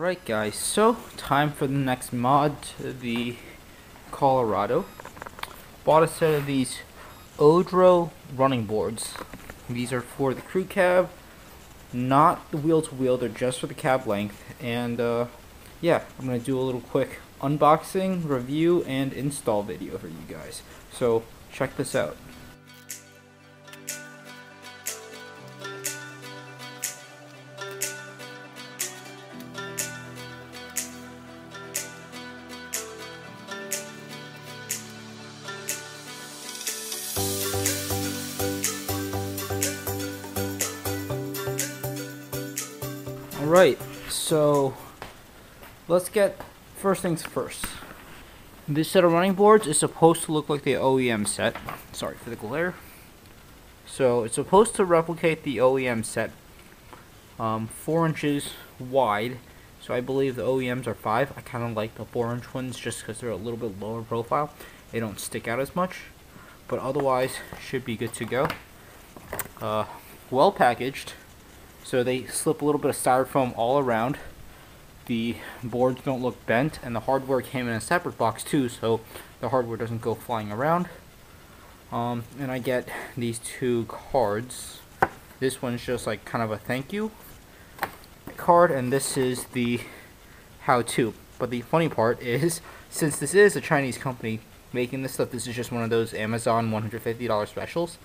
Alright guys, so time for the next mod to the Colorado. Bought a set of these OEDRO running boards. These are for the crew cab, not the wheel to wheel, they're just for the cab length. And yeah, I'm going to do a little quick unboxing, review, and install video for you guys. So check this out. Alright, so let's get first things first. This set of running boards is supposed to look like the OEM set. Sorry for the glare. So it's supposed to replicate the OEM set, 4 inches wide. So I believe the OEMs are 5. I kind of like the 4-inch ones just because they're a little bit lower profile. They don't stick out as much, but otherwise should be good to go. Well packaged. So they slip a little bit of styrofoam all around. The boards don't look bent, and the hardware came in a separate box too, so the hardware doesn't go flying around. And I get these 2 cards. This one's just like kind of a thank you card, and this is the how-to. But the funny part is, since this is a Chinese company making this stuff, this is just one of those Amazon $150 specials.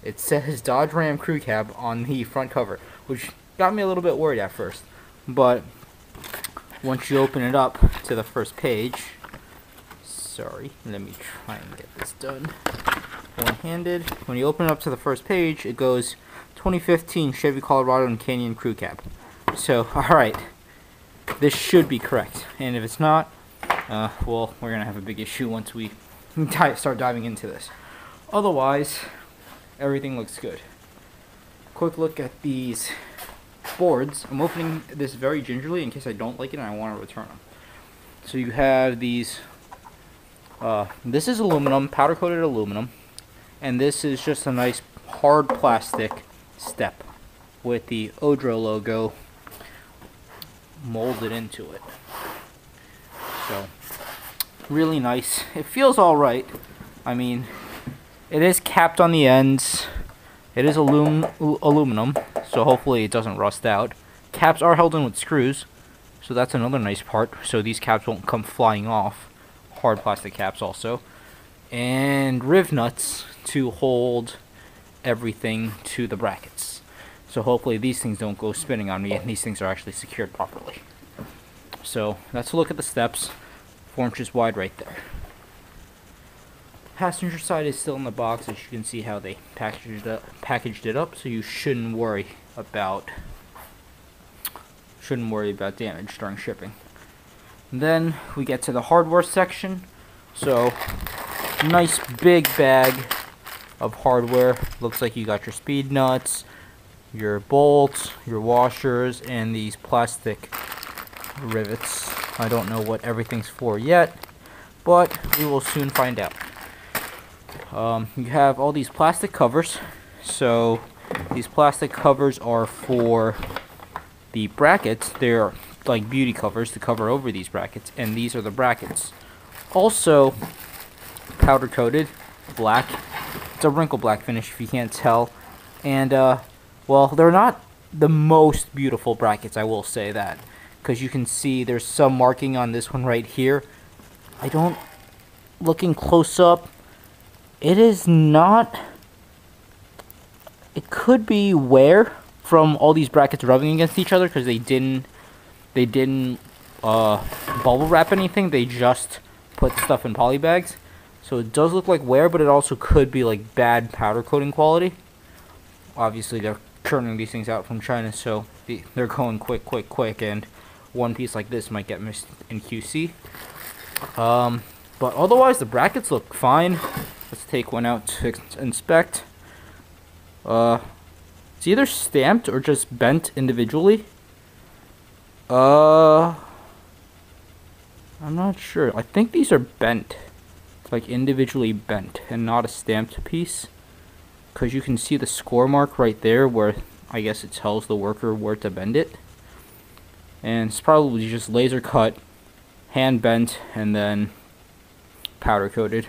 It says Dodge Ram Crew Cab on the front cover, which got me a little bit worried at first. But once you open it up to the first page, sorry, let me try and get this done one-handed. When you open it up to the first page, it goes 2015 Chevy Colorado and Canyon Crew Cab. So, alright, this should be correct. And if it's not, well, we're going to have a big issue once we start diving into this. Otherwise, everything looks good. Quick look at these boards. I'm opening this very gingerly in case I don't like it and I want to return them. So you have these, this is aluminum, powder coated aluminum, and this is just a nice hard plastic step with the OEDRO logo molded into it. So really nice. It feels alright. I mean, it is capped on the ends. It is aluminum, so hopefully it doesn't rust out. Caps are held in with screws, so that's another nice part, so these caps won't come flying off. Hard plastic caps also. And riv nuts to hold everything to the brackets. So hopefully these things don't go spinning on me and these things are actually secured properly. So let's look at the steps. 4 inches wide right there. Passenger side is still in the box, as you can see how they packaged it up, so you shouldn't worry about damage during shipping. Then we get to the hardware section. So nice big bag of hardware. Looks like you got your speed nuts, your bolts, your washers, and these plastic rivets. I don't know what everything's for yet, but we will soon find out. You have all these plastic covers. So these plastic covers are for the brackets. They're like beauty covers to cover over these brackets, and these are the brackets. Also powder coated black. It's a wrinkle black finish if you can't tell. And well, they're not the most beautiful brackets, I will say that, because you can see there's some marking on this one right here. Looking close up, it is not. It could be wear from all these brackets rubbing against each other, because they didn't bubble wrap anything. They just put stuff in poly bags. So it does look like wear, but it also could be like bad powder coating quality. Obviously, they're churning these things out from China, so they're going quick, and one piece like this might get missed in QC. But otherwise, the brackets look fine. Let's take one out to inspect. It's either stamped or just bent individually. I'm not sure. I think these are bent. Like individually bent and not a stamped piece. Because you can see the score mark right there where I guess it tells the worker where to bend it. and it's probably just laser cut, hand bent, and then powder coated.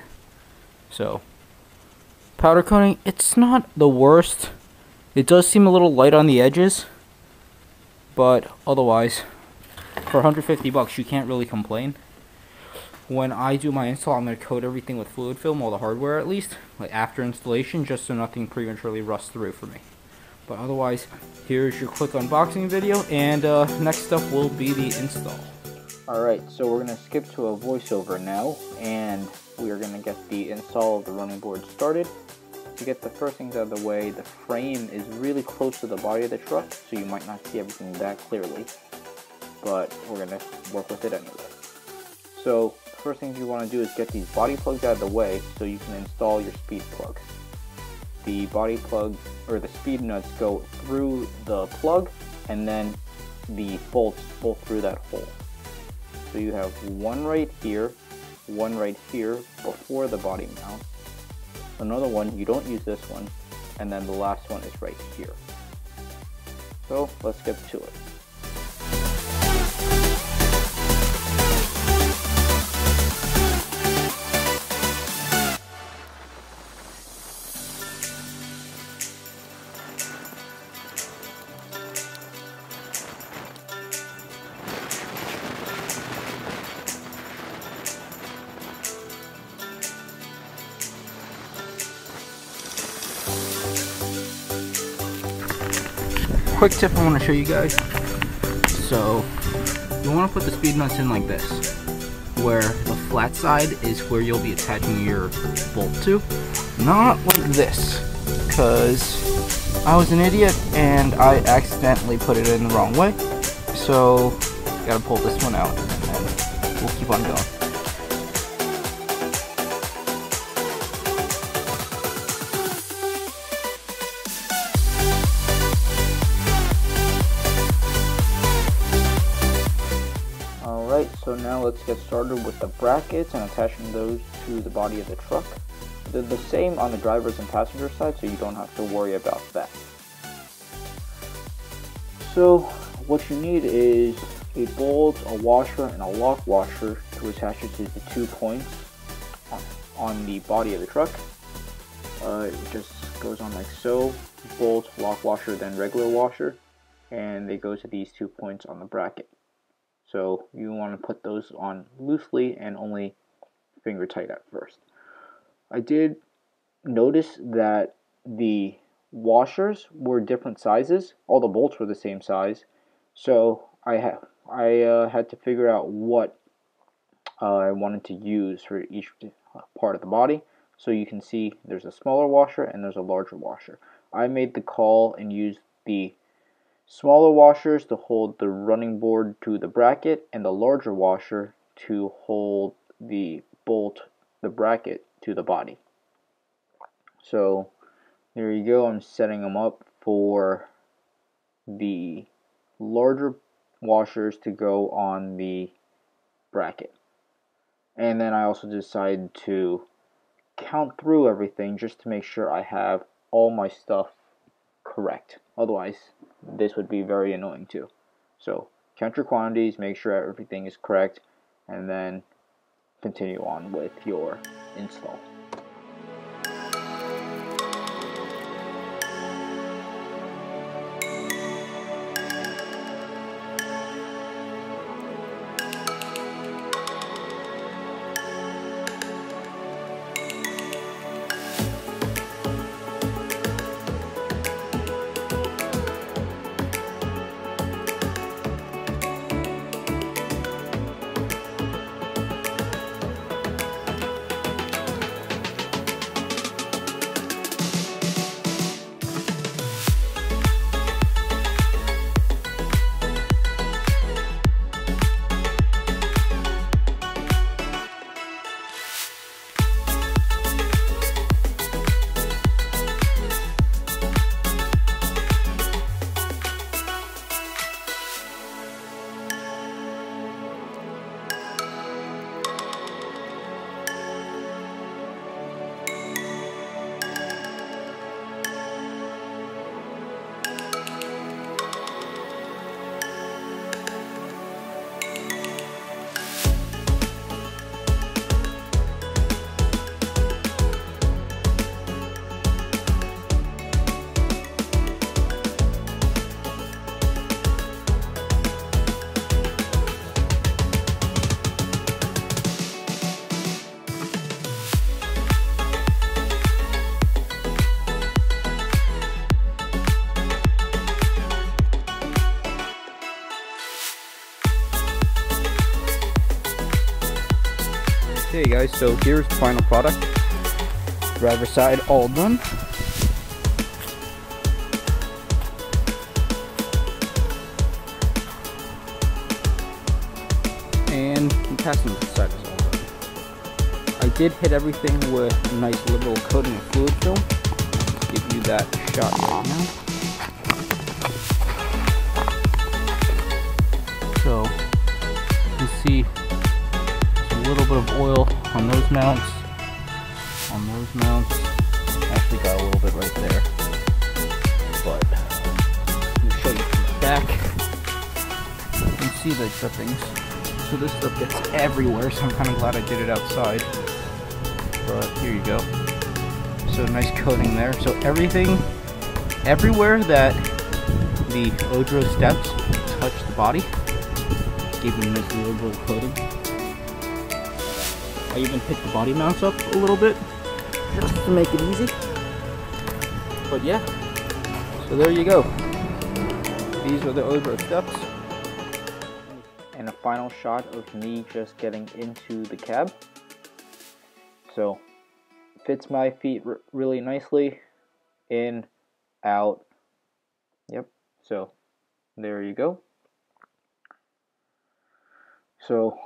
So powder coating, it's not the worst. It does seem a little light on the edges, but otherwise, for 150 bucks, you can't really complain. When I do my install, I'm going to coat everything with fluid film, all the hardware at least, like after installation, just so nothing prematurely rusts through for me. But otherwise, here's your quick unboxing video, and next up will be the install. Alright, so we're going to skip to a voiceover now, and we are going to get the install of the running board started. To get the first things out of the way, the frame is really close to the body of the truck, so you might not see everything that clearly, but we're going to work with it anyway. So, first thing you want to do is get these body plugs out of the way so you can install your speed plugs. The body plug, or the speed nuts, go through the plug, and then the bolts bolt through that hole. So you have one right here before the body mount, another one, you don't use this one, and then the last one is right here. So let's get to it. Quick tip I want to show you guys. So you want to put the speed nuts in like this, where the flat side is where you'll be attaching your bolt to, not like this, because I was an idiot and I accidentally put it in the wrong way. So gotta pull this one out, and then we'll keep on going. Alright, so now let's get started with the brackets and attaching those to the body of the truck. They're the same on the driver's and passenger side, so you don't have to worry about that. So what you need is a bolt, a washer, and a lock washer to attach it to the 2 points on the body of the truck. It just goes on like so: bolt, lock washer, then regular washer, and they go to these 2 points on the bracket. So you want to put those on loosely and only finger tight at first. I did notice that the washers were different sizes. All the bolts were the same size, so I had to figure out what I wanted to use for each part of the body. So you can see there's a smaller washer and there's a larger washer. I made the call and used the smaller washers to hold the running board to the bracket, and the larger washer to hold the bolt, the bracket, to the body. So there you go. I'm setting them up for the larger washers to go on the bracket. And then I also decided to count through everything just to make sure I have all my stuff correct. Otherwise, this would be very annoying too. So count your quantities, make sure everything is correct, and then continue on with your install. Okay guys, so here's the final product. Driver's side all done. And the passenger side is all done. I did hit everything with a nice liberal coating of fluid film. Give you that shot right now. So you see there's a little bit of oil on those mounts. Actually got a little bit right there. But let me show you from the back. You can see the drippings. So this stuff gets everywhere, so I'm kind of glad I did it outside. But here you go. So nice coating there. So everything, everywhere that the OEDRO steps touch the body, gave them a nice liberal coating. I even picked the body mounts up a little bit, just to make it easy. But yeah, so there you go. These are the OEDRO steps. And a final shot of me just getting into the cab. So fits my feet really nicely, in, out. Yep, so there you go. So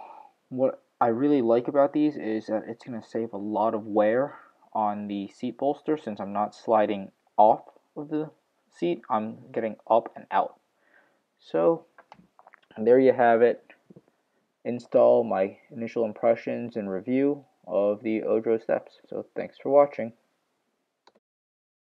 what I really like about these is that it's going to save a lot of wear on the seat bolster, since I'm not sliding off of the seat, I'm getting up and out. So there you have it. Install my initial impressions and review of the OEDRO steps. So thanks for watching.